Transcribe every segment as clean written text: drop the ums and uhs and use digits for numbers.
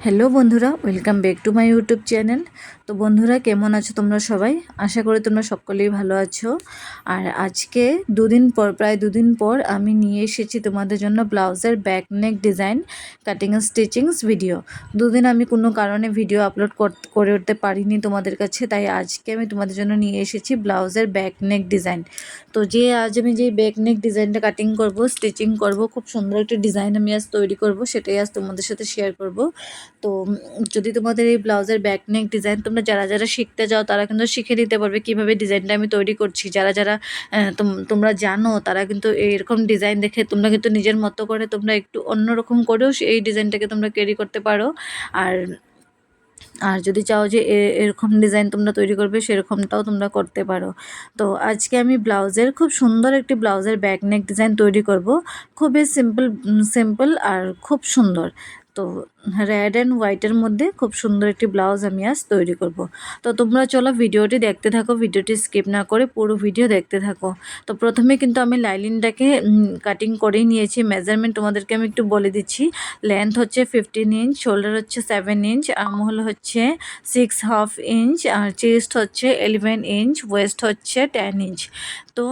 Hello বন্ধুরা, welcome back to my YouTube channel. তো বন্ধুরা, কেমন আছো তোমরা সবাই? আশা করি তোমরা সকলেই ভালো আছো। আর আজকে প্রায় দুদিন পর আমি নিয়ে এসেছি তোমাদের জন্য ব্লাউজের back neck design cutting stitchings video. দুদিন আমি কোনো কারণে ভিডিও আপলোড করে উঠতে পারিনি তোমাদের কাছে, তাই আজকে আমি তোমাদের জন্য নিয়ে এসেছি ব্লাউজের ব্যাক নেক ডিজাইন। তো আজ আমি যে ব্যাক নেক ডিজাইনটা কাটিং করব, স্টিচিং করব, খুব সুন্দর একটা ডিজাইন আমি আজ তৈরি করব, সেটাই আজ তোমাদের সাথে শেয়ার করব। তো যদি তোমাদের এই ব্লাউজের ব্যাক নেক ডিজাইন তোমরা যারা শিখতে যাও তারা কিন্তু শিখে নিতে পারবে কীভাবে ডিজাইনটা আমি তৈরি করছি। যারা তোমরা জানো তারা কিন্তু এরকম ডিজাইন দেখে তোমরা কিন্তু নিজের মতো করে তোমরা একটু অন্যরকম করেও এই ডিজাইনটাকে তোমরা ক্যারি করতে পারো। আর আর যদি চাও যে এরকম ডিজাইন তোমরা তৈরি করবে, সেরকমটাও তোমরা করতে পারো। তো আজকে আমি খুব সুন্দর একটি ব্লাউজের ব্যাক নেক ডিজাইন তৈরি করব। খুবই সিম্পল আর খুব সুন্দর। তো রেড অ্যান্ড হোয়াইটের মধ্যে খুব সুন্দর একটি ব্লাউজ আমি আজ তৈরি করব। তো তোমরা চলো ভিডিওটি দেখতে থাকো, ভিডিওটি স্কিপ না করে পুরো ভিডিও দেখতে থাকো। তো প্রথমে কিন্তু আমি লাইনিংটাকে কাটিং করেই নিয়েছি। মেজারমেন্ট তোমাদেরকে আমি একটু বলে দিচ্ছি। লেন্থ হচ্ছে 15 ইঞ্চ, শোল্ডার হচ্ছে 7 ইঞ্চ, আর্মহোল হচ্ছে 6.5 ইঞ্চ, আর চেস্ট হচ্ছে 11 ইঞ্চ, ওয়েস্ট হচ্ছে 10 ইঞ্চ। তো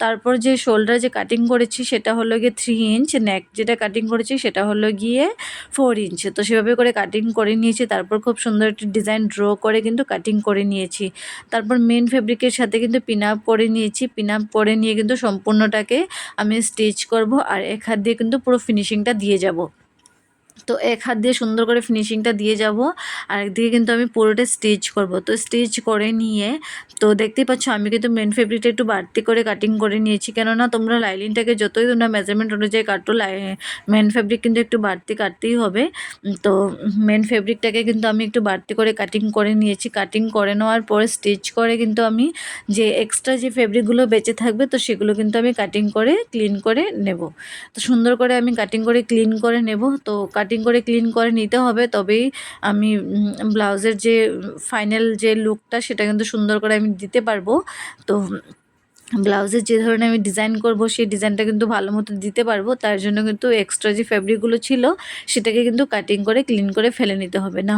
তারপর যে শোল্ডার যে কাটিং করেছি সেটা হলো গিয়ে 3 ইঞ্চ, নেক যেটা কাটিং করেছি সেটা হলো গিয়ে 4 ইঞ্চ। তো সেভাবে করে কাটিং করে নিয়েছি। তারপর খুব সুন্দর একটি ডিজাইন ড্র করে কিন্তু কাটিং করে নিয়েছি। তারপর মেন ফেব্রিকের সাথে কিন্তু পিন আপ করে নিয়েছি। পিন আপ করে নিয়ে কিন্তু সম্পূর্ণটাকে আমি স্টিচ করব, আর এক হাত দিয়ে কিন্তু পুরো ফিনিশিংটা দিয়ে যাব। তো এক হাত দিয়ে সুন্দর করে ফিনিশিংটা দিয়ে যাব, আর একদিকে কিন্তু আমি পুরোটা স্টিচ করব। তো স্টিচ করে নিয়ে তো দেখতেই পাচ্ছ আমি কিন্তু মেন ফেব্রিকটা একটু বাড়তি করে কাটিং করে নিয়েছি, কেননা তোমরা লাইনিংটাকে যতই তোমরা মেজারমেন্ট অনুযায়ী কাটো, মেন ফেব্রিক কিন্তু একটু বাড়তি কাটতেই হবে। তো মেন ফেব্রিকটাকে কিন্তু আমি একটু বাড়তি করে কাটিং করে নিয়েছি। কাটিং করে নেওয়ার পরে স্টিচ করে কিন্তু আমি যে এক্সট্রা যে ফেব্রিকগুলো বেঁচে থাকবে, তো সেগুলো কিন্তু আমি কাটিং করে ক্লিন করে নেব। তো সুন্দর করে আমি কাটিং করে ক্লিন করে নেব। তো কাটিং করে ক্লিন করে নিতে হবে, তবেই আমি ব্লাউজের যে ফাইনাল যে লুকটা সেটা কিন্তু সুন্দর করে আমি দিতে পারবো। তো ব্লাউজের যে ধরনের আমি ডিজাইন করব সেই ডিজাইনটা কিন্তু ভালো মতো দিতে পারবো। তার জন্য কিন্তু এক্সট্রা যে ফ্যাব্রিকগুলো ছিল সেটাকে কিন্তু কাটিং করে ক্লিন করে ফেলে নিতে হবে। না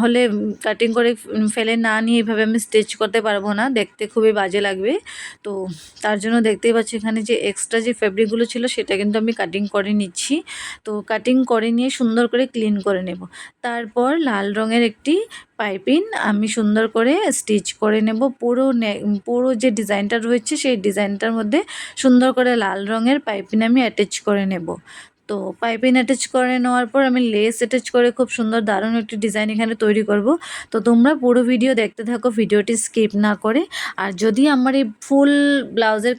হলে কাটিং করে ফেলে না নিয়ে এইভাবে আমি স্টিচ করতে পারবো না, দেখতে খুবই বাজে লাগবে। তো তার জন্য দেখতেই পাচ্ছি এখানে যে এক্সট্রা যে ফ্যাব্রিকগুলো ছিল সেটা কিন্তু আমি কাটিং করে নিচ্ছি। তো কাটিং করে নিয়ে সুন্দর করে ক্লিন করে নেব। তারপর লাল রঙের একটি পাইপিং আমি সুন্দর করে স্টিচ করে নেব। পুরো যে ডিজাইনটা রয়েছে সেই ডিজাইনটার মধ্যে সুন্দর করে লাল রঙের পাইপিং আমি অ্যাটাচ করে নেব। তো পাইপিং অ্যাটাচ করে নেওয়ার পর আমি লেস অ্যাটাচ করে খুব সুন্দর দারুণ একটি ডিজাইন এখানে তৈরি করব। তো তোমরা পুরো ভিডিও দেখতে থাকো, ভিডিওটি স্কিপ না করে। আর যদি আমার এই ফুল ব্লাউজের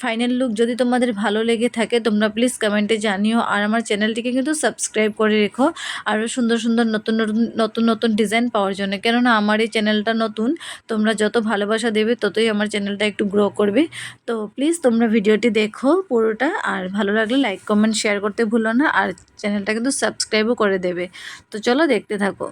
ফাইনাল লুক যদি তোমাদের ভালো লেগে থাকে, তোমরা প্লিজ কমেন্টে জানিও। আর আমার চ্যানেলটিকে কিন্তু সাবস্ক্রাইব করে রেখো আরও সুন্দর সুন্দর নতুন ডিজাইন পাওয়ার জন্য, কেননা আমার এই চ্যানেলটা নতুন। তোমরা যত ভালোবাসা দেবে ততই আমার চ্যানেলটা একটু গ্রো করবে। তো প্লিজ তোমরা ভিডিওটি দেখো পুরোটা, আর ভালো লাগলে লাইক কমেন্ট শেয়ার করতে ভুলো না, আর চ্যানেলটা কিন্তু সাবস্ক্রাইবও করে দেবে। তো চলো দেখতে থাকো।